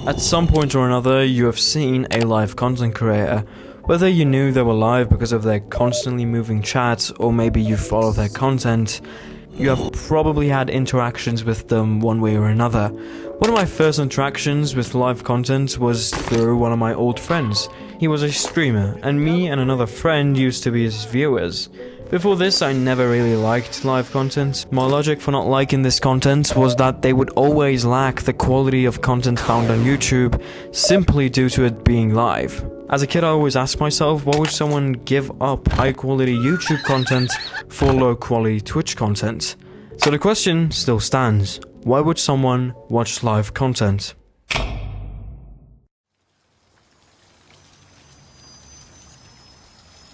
At some point or another, you have seen a live content creator. Whether you knew they were live because of their constantly moving chat, or maybe you follow their content, you have probably had interactions with them one way or another. One of my first interactions with live content was through one of my old friends. He was a streamer, and me and another friend used to be his viewers. Before this, I never really liked live content. My logic for not liking this content was that they would always lack the quality of content found on YouTube, simply due to it being live. As a kid, I always asked myself, why would someone give up high quality YouTube content for low quality Twitch content? So the question still stands, why would someone watch live content?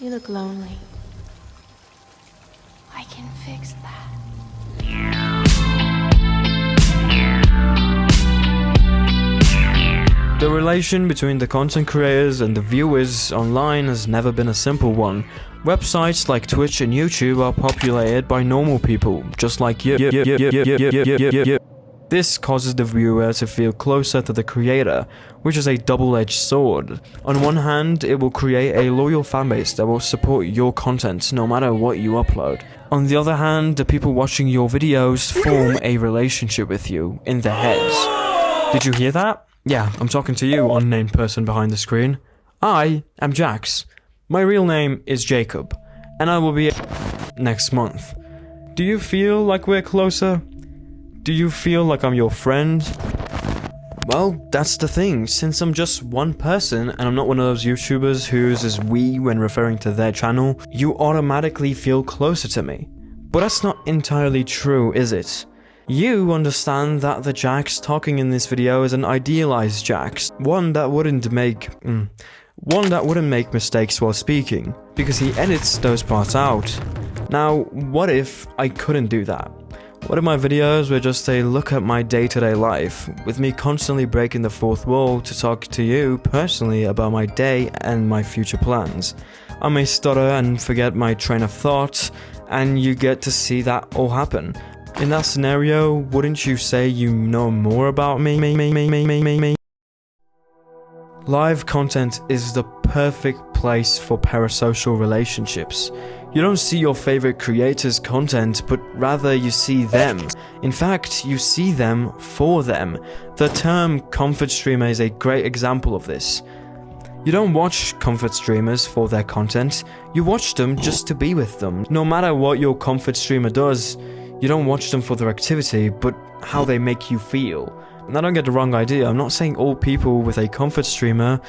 You look lonely. I can fix that. The relation between the content creators and the viewers online has never been a simple one. Websites like Twitch and YouTube are populated by normal people, just like you. This causes the viewer to feel closer to the creator, which is a double-edged sword. On one hand, it will create a loyal fanbase that will support your content no matter what you upload. On the other hand, the people watching your videos form a relationship with you in their heads. Did you hear that? Yeah, I'm talking to you, unnamed person behind the screen. I am Jax. My real name is Jacob, and I will be next month. Do you feel like we're closer? Do you feel like I'm your friend? Well, that's the thing. Since I'm just one person and I'm not one of those YouTubers who uses we when referring to their channel, you automatically feel closer to me. But that's not entirely true, is it? You understand that the Jax talking in this video is an idealized Jax, one that wouldn't make mistakes while speaking, because he edits those parts out. Now, what if I couldn't do that? What if my videos were just a look at my day-to-day life, with me constantly breaking the fourth wall to talk to you personally about my day and my future plans? I may stutter and forget my train of thought, and you get to see that all happen. In that scenario, wouldn't you say you know more about me? Live content is the perfect place for parasocial relationships. You don't see your favorite creators' content, but rather you see them. In fact, you see them for them. The term comfort streamer is a great example of this. You don't watch comfort streamers for their content, you watch them just to be with them. No matter what your comfort streamer does, you don't watch them for their activity, but how they make you feel. Now don't get the wrong idea, I'm not saying all people with a comfort streamer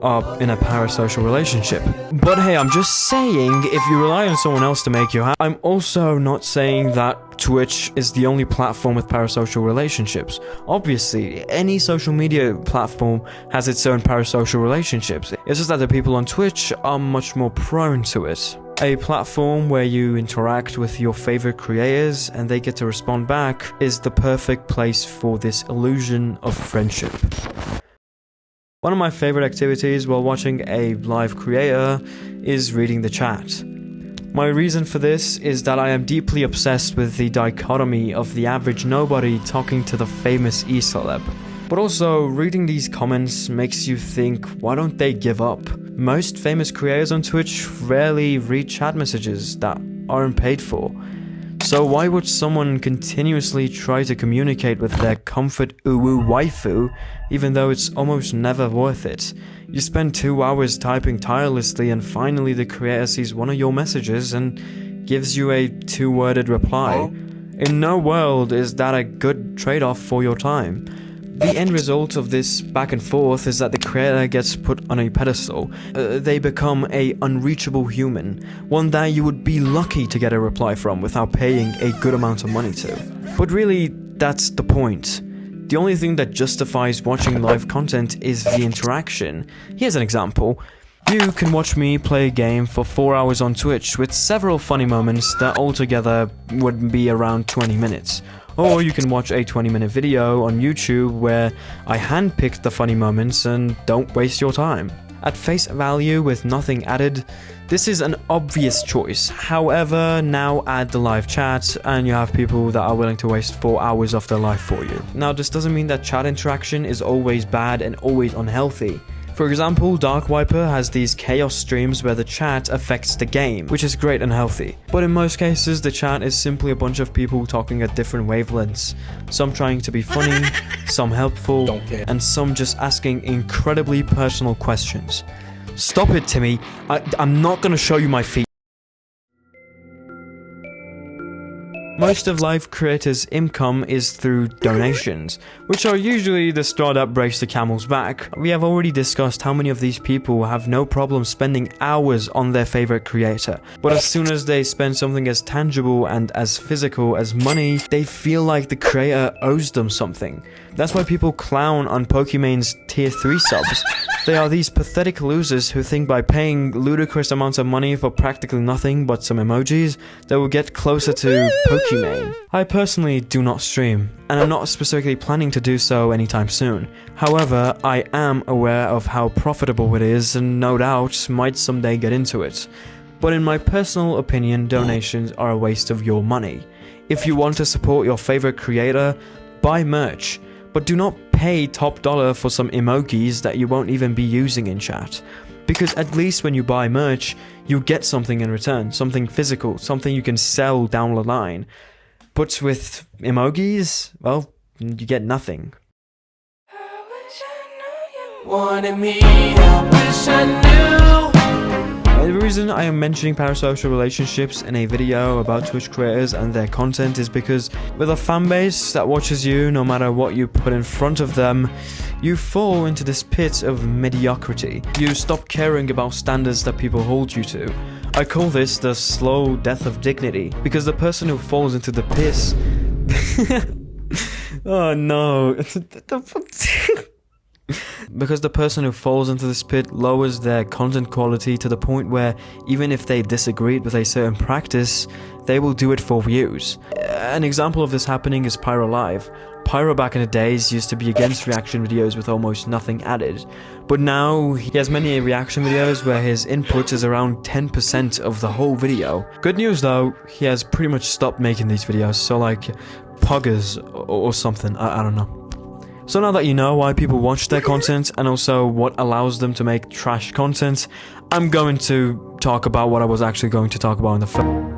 are in a parasocial relationship. But hey, I'm just saying, if you rely on someone else to make you happy, I'm also not saying that Twitch is the only platform with parasocial relationships. Obviously, any social media platform has its own parasocial relationships. It's just that the people on Twitch are much more prone to it. A platform where you interact with your favorite creators and they get to respond back is the perfect place for this illusion of friendship. One of my favorite activities while watching a live creator is reading the chat. My reason for this is that I am deeply obsessed with the dichotomy of the average nobody talking to the famous e-celeb. But also, reading these comments makes you think, why don't they give up? Most famous creators on Twitch rarely read chat messages that aren't paid for. So why would someone continuously try to communicate with their comfort uwu waifu, even though it's almost never worth it? You spend 2 hours typing tirelessly and finally the creator sees one of your messages and gives you a 2-worded reply. In no world is that a good trade-off for your time. The end result of this back and forth is that the creator gets put on a pedestal. They become a unreachable human, one that you would be lucky to get a reply from without paying a good amount of money to. But really, that's the point. The only thing that justifies watching live content is the interaction. Here's an example. You can watch me play a game for 4 hours on Twitch with several funny moments that altogether would be around 20 minutes. Or you can watch a 20-minute video on YouTube where I handpicked the funny moments and don't waste your time. At face value with nothing added, this is an obvious choice. However, now add the live chat and you have people that are willing to waste 4 hours of their life for you. Now, this doesn't mean that chat interaction is always bad and always unhealthy. For example, darkviperau has these chaos streams where the chat affects the game, which is great and healthy. But in most cases, the chat is simply a bunch of people talking at different wavelengths. Some trying to be funny, some helpful, and some just asking incredibly personal questions. Stop it, Timmy. I'm not gonna show you my feet. Most of live creators' income is through donations, which are usually the straw that breaks the camel's back. We have already discussed how many of these people have no problem spending hours on their favorite creator, but as soon as they spend something as tangible and as physical as money, they feel like the creator owes them something. That's why people clown on Pokemon's tier 3 subs. They are these pathetic losers who think by paying ludicrous amounts of money for practically nothing but some emojis, they will get closer to Pokemon. I personally do not stream, and I'm not specifically planning to do so anytime soon. However, I am aware of how profitable it is and no doubt might someday get into it. But in my personal opinion, donations are a waste of your money. If you want to support your favorite creator, buy merch. But do not pay top dollar for some emojis that you won't even be using in chat. Because at least when you buy merch, you get something in return, something physical, something you can sell down the line. But with emojis, well, you get nothing. I wish I knew you wanted me, I wish I knew. The reason I am mentioning parasocial relationships in a video about Twitch creators and their content is because with a fanbase that watches you no matter what you put in front of them, you fall into this pit of mediocrity. You stop caring about standards that people hold you to. I call this the slow death of dignity, because the person who falls into the piss... Oh no. Because the person who falls into this pit lowers their content quality to the point where even if they disagreed with a certain practice, they will do it for views. An example of this happening is Pyro Live. Pyro back in the days used to be against reaction videos with almost nothing added, but now he has many reaction videos where his input is around 10% of the whole video. Good news though, he has pretty much stopped making these videos, so like poggers or something, I don't know. So now that you know why people watch their content and also what allows them to make trash content, I'm going to talk about what I was actually going to talk about in the first.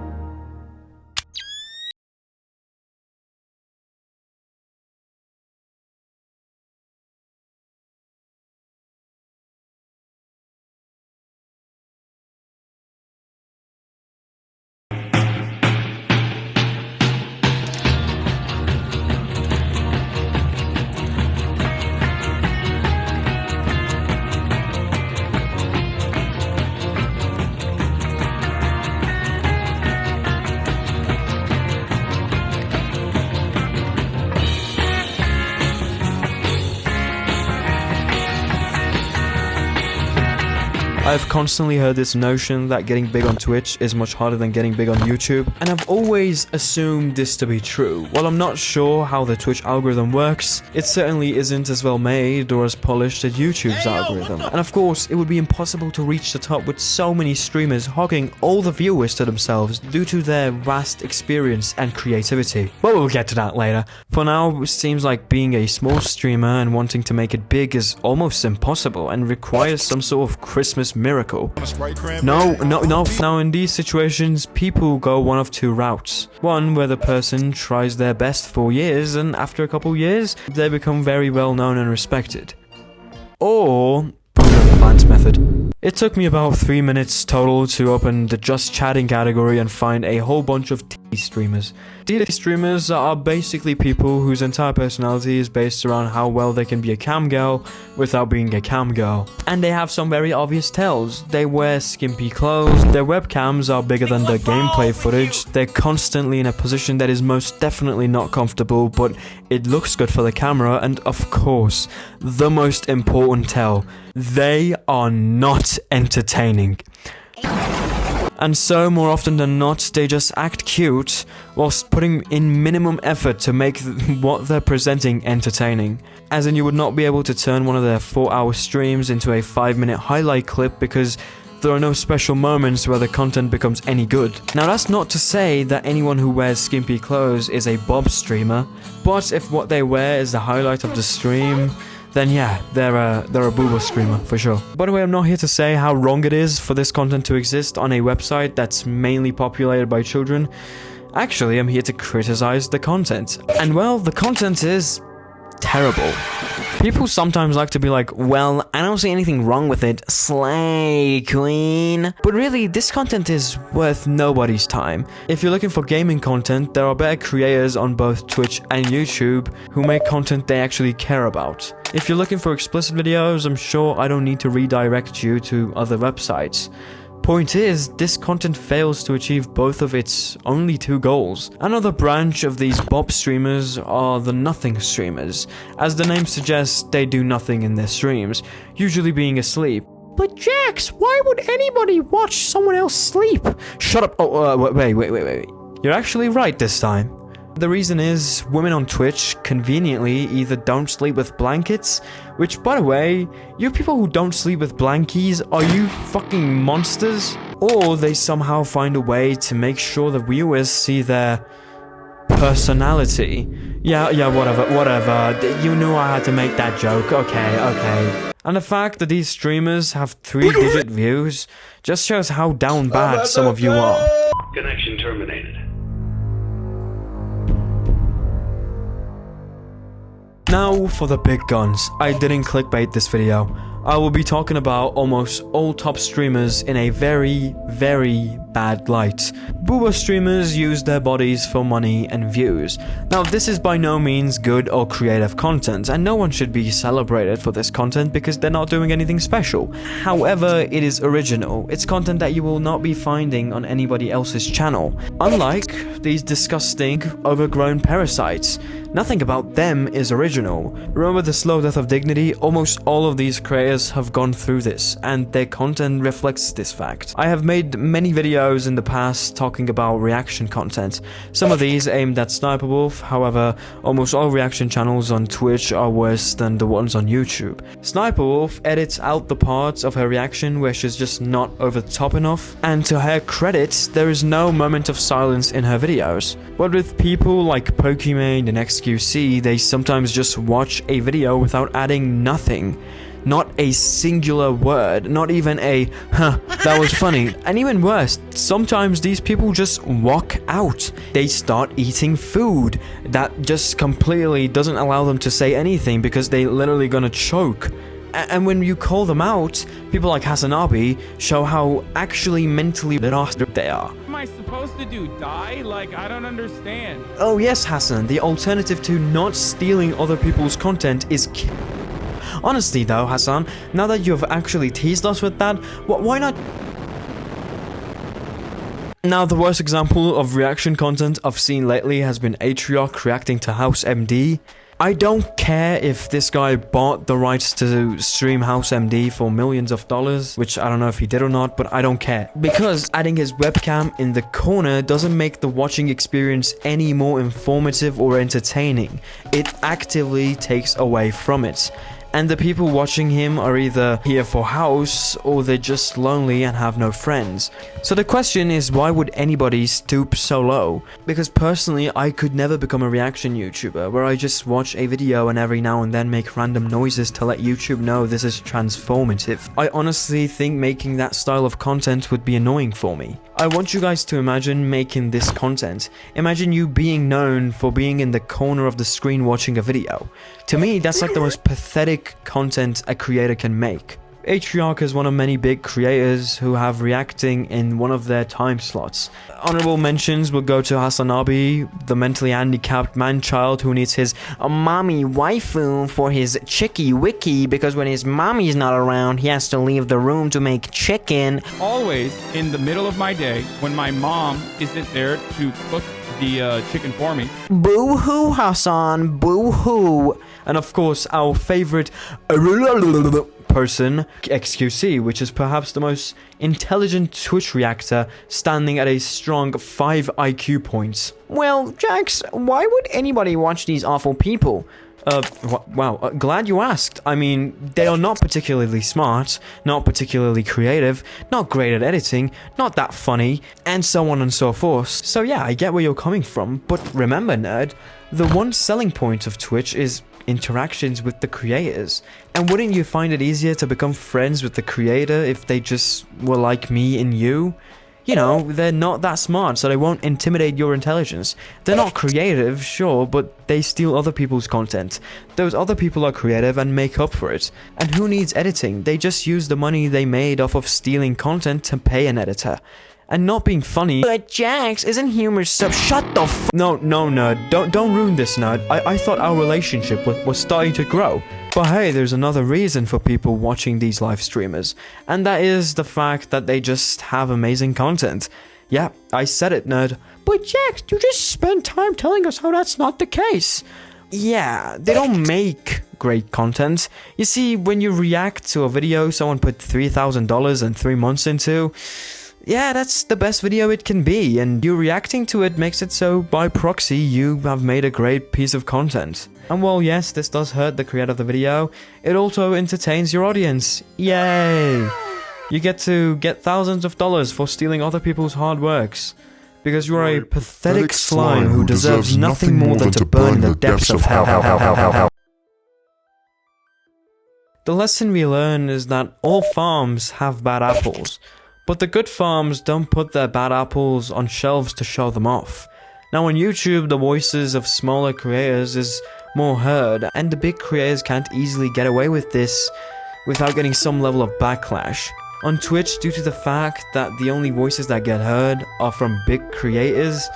I've constantly heard this notion that getting big on Twitch is much harder than getting big on YouTube, and I've always assumed this to be true. While I'm not sure how the Twitch algorithm works, it certainly isn't as well made or as polished as YouTube's algorithm. And of course, it would be impossible to reach the top with so many streamers hogging all the viewers to themselves due to their vast experience and creativity. But we'll get to that later. For now, it seems like being a small streamer and wanting to make it big is almost impossible and requires some sort of Christmas miracle. No. Now in these situations, people go one of two routes. One where the person tries their best for years and after a couple years, they become very well known and respected. Or the plants method. It took me about 3 minutes total to open the just chatting category and find a whole bunch of T streamers. T streamers are basically people whose entire personality is based around how well they can be a cam girl without being a cam girl. And they have some very obvious tells. They wear skimpy clothes, their webcams are bigger than their gameplay footage, they're constantly in a position that is most definitely not comfortable, but it looks good for the camera, and of course, the most important tell, they are not entertaining. And so, more often than not, they just act cute whilst putting in minimum effort to make what they're presenting entertaining. As in, you would not be able to turn one of their 4-hour streams into a 5-minute highlight clip because there are no special moments where the content becomes any good. Now, that's not to say that anyone who wears skimpy clothes is a bob streamer, but if what they wear is the highlight of the stream, then yeah, they're a booba streamer for sure. By the way, I'm not here to say how wrong it is for this content to exist on a website that's mainly populated by children. Actually, I'm here to criticize the content. And well, the content is terrible. People sometimes like to be like, well, I don't see anything wrong with it, slay queen. But really, this content is worth nobody's time. If you're looking for gaming content, there are better creators on both Twitch and YouTube who make content they actually care about. If you're looking for explicit videos, I'm sure I don't need to redirect you to other websites. Point is, this content fails to achieve both of its only 2 goals. Another branch of these bop streamers are the nothing streamers. As the name suggests, they do nothing in their streams, usually being asleep. But Jax, why would anybody watch someone else sleep? Shut up. Wait. You're actually right this time. The reason is, women on Twitch conveniently either don't sleep with blankets, which, by the way, you people who don't sleep with blankies, are you fucking monsters? Or they somehow find a way to make sure the viewers see their personality. Yeah, whatever. You knew I had to make that joke. Okay. And the fact that these streamers have 3-digit views just shows how down bad some of you are. Connection terminated. Now for the big guns. I didn't clickbait this video. I will be talking about almost all top streamers in a very, very bad light. Booba streamers use their bodies for money and views. Now, this is by no means good or creative content, and no one should be celebrated for this content because they're not doing anything special. However, it is original. It's content that you will not be finding on anybody else's channel. Unlike these disgusting, overgrown parasites, nothing about them is original. Remember the slow death of dignity? Almost all of these creators have gone through this, and their content reflects this fact. I have made many videos in the past talking about reaction content. Some of these aimed at Sniper Wolf, however, almost all reaction channels on Twitch are worse than the ones on YouTube. Sniper Wolf edits out the parts of her reaction where she's just not over the top enough, and to her credit, there is no moment of silence in her videos. But with people like Pokimane and XQC, they sometimes just watch a video without adding nothing. Not a singular word, not even a, huh, that was funny. And even worse, sometimes these people just walk out. They start eating food that just completely doesn't allow them to say anything because they literally gonna choke. And when you call them out, people like Hasanabi show how actually mentally lost they are. What am I supposed to do? Die? Like, I don't understand. Oh yes, Hassan, the alternative to not stealing other people's content is Honestly though, Hassan, now that you have actually teased us with that, why not? Now, the worst example of reaction content I've seen lately has been Atrioc reacting to House MD. I don't care if this guy bought the rights to stream House MD for millions of dollars, which I don't know if he did or not, but I don't care. Because adding his webcam in the corner doesn't make the watching experience any more informative or entertaining. It actively takes away from it. And the people watching him are either here for House, or they're just lonely and have no friends. So the question is, why would anybody stoop so low? Because personally, I could never become a reaction YouTuber, where I just watch a video and every now and then make random noises to let YouTube know this is transformative. I honestly think making that style of content would be annoying for me. I want you guys to imagine making this content. Imagine you being known for being in the corner of the screen watching a video. To me, that's like the most pathetic content a creator can make. Atrioc is one of many big creators who have reacting in one of their time slots. Honorable mentions will go to Hasanabi, the mentally handicapped man-child who needs his mommy waifu for his chicky wiki because when his mommy's not around, he has to leave the room to make chicken. Always in the middle of my day when my mom isn't there to cook the chicken for me. Boo-hoo, Hassan, boo-hoo. And of course, our favorite person, XQC, which is perhaps the most intelligent Twitch reactor, standing at a strong 5 IQ points. Well, Jax, why would anybody watch these awful people? Wow, glad you asked. I mean, they are not particularly smart, not particularly creative, not great at editing, not that funny, and so on and so forth. So yeah, I get where you're coming from, but remember, nerd, the one selling point of Twitch is interactions with the creators. And wouldn't you find it easier to become friends with the creator if they just were like me and you? You know, they're not that smart, so they won't intimidate your intelligence. They're not creative, sure, but they steal other people's content. Those other people are creative and make up for it. And who needs editing? They just use the money they made off of stealing content to pay an editor. And not being funny. But Jax, isn't humor so— Shut the f— No, nerd. Don't ruin this, nerd. I thought our relationship was starting to grow. But hey, there's another reason for people watching these live streamers. And that is the fact that they just have amazing content. Yeah, I said it, nerd. But Jax, you just spent time telling us how that's not the case. Yeah, they don't make great content. You see, when you react to a video someone put $3,000 and 3 months into— yeah, that's the best video it can be, and you reacting to it makes it so by proxy you have made a great piece of content. And while yes, this does hurt the creator of the video, it also entertains your audience. Yay! You get to get thousands of dollars for stealing other people's hard works. Because you're a pathetic slime who deserves nothing more than to burn in the depths of hell. The lesson we learn is that all farms have bad apples. But the good farms don't put their bad apples on shelves to show them off. Now on YouTube, the voices of smaller creators is more heard, and the big creators can't easily get away with this without getting some level of backlash. On Twitch, due to the fact that the only voices that get heard are from big creators,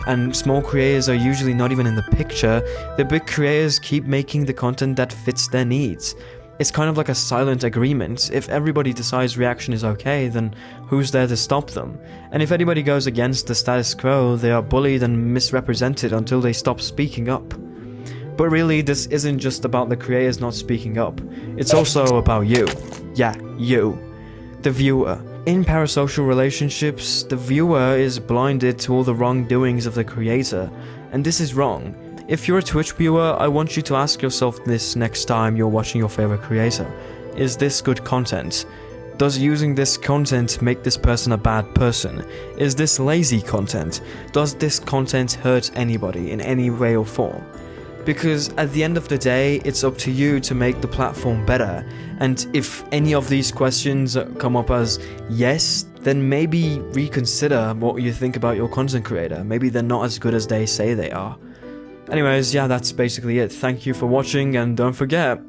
and small creators are usually not even in the picture, the big creators keep making the content that fits their needs. It's kind of like a silent agreement. If everybody decides reaction is okay, then who's there to stop them? And if anybody goes against the status quo, they are bullied and misrepresented until they stop speaking up. But really, this isn't just about the creators not speaking up. It's also about you. Yeah, you. The viewer. In parasocial relationships, the viewer is blinded to all the wrongdoings of the creator. And this is wrong. If you're a Twitch viewer, I want you to ask yourself this next time you're watching your favorite creator. Is this good content? Does using this content make this person a bad person? Is this lazy content? Does this content hurt anybody in any way or form? Because at the end of the day, it's up to you to make the platform better. And if any of these questions come up as yes, then maybe reconsider what you think about your content creator. Maybe they're not as good as they say they are. Anyways, yeah, that's basically it. Thank you for watching, and don't forget...